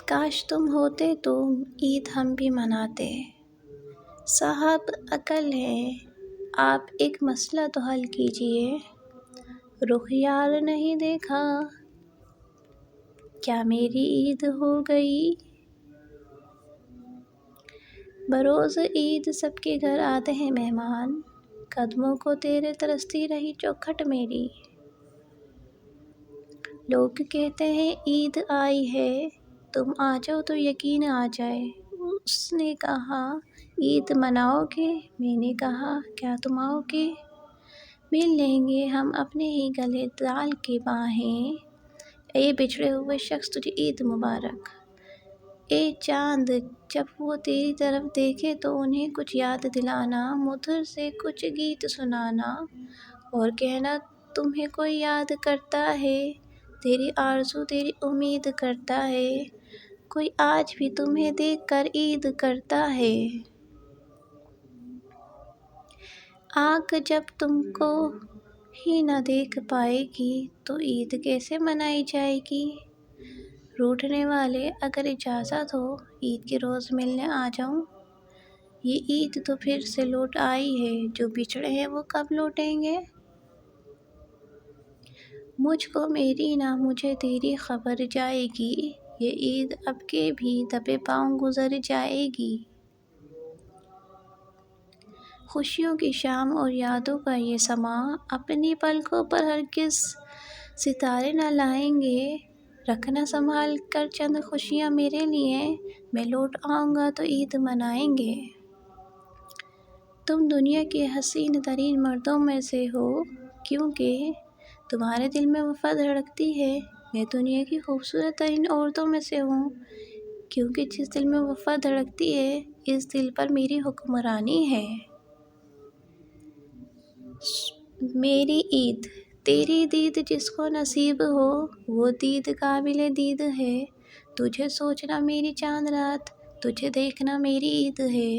کاش تم ہوتے تو عید ہم بھی مناتے۔ صاحب عقل ہے آپ ایک مسئلہ تو حل کیجئے، رخ یار نہیں دیکھا کیا میری عید ہو گئی؟ بروز عید سب کے گھر آتے ہیں مہمان، قدموں کو تیرے ترستی رہی چوکھٹ میری۔ لوگ کہتے ہیں عید آئی ہے، تم آ جاؤ تو یقین آ جائے۔ اس نے کہا عید مناؤ گے، میں نے کہا کیا تم آؤ گے؟ مل لیں گے ہم اپنے ہی گلے ڈال کے باہیں، اے بچھڑے ہوئے شخص تجھے عید مبارک۔ اے چاند جب وہ تیری طرف دیکھے تو انہیں کچھ یاد دلانا، مدھر سے کچھ گیت سنانا اور کہنا تمہیں کوئی یاد کرتا ہے، تیری آرزو تیری امید کرتا ہے، کوئی آج بھی تمہیں دیکھ کر عید کرتا ہے۔ آنکھ جب تم کو ہی نہ دیکھ پائے گی تو عید کیسے منائی جائے گی؟ روٹھنے والے اگر اجازت ہو عید کے روز ملنے آ جاؤں، یہ عید تو پھر سے لوٹ آئی ہے، جو بچھڑے ہیں وہ کب لوٹیں گے؟ مجھ کو میری نہ مجھے تیری خبر جائے گی، یہ عید اب کے بھی دبے پاؤں گزر جائے گی۔ خوشیوں کی شام اور یادوں کا یہ سماں، اپنی پلکوں پر ہرگز ستارے نہ لائیں گے۔ رکھنا سنبھال کر چند خوشیاں میرے لیے، میں لوٹ آؤں گا تو عید منائیں گے۔ تم دنیا کے حسین ترین مردوں میں سے ہو، کیونکہ تمہارے دل میں وفا دھڑکتی ہے۔ میں دنیا کی خوبصورت ترین عورتوں میں سے ہوں، کیونکہ جس دل میں وفا دھڑکتی ہے، اس دل پر میری حکمرانی ہے۔ میری عید تیری دید جس کو نصیب ہو، وہ دید قابل دید ہے۔ تجھے سوچنا میری چاند رات، تجھے دیکھنا میری عید ہے۔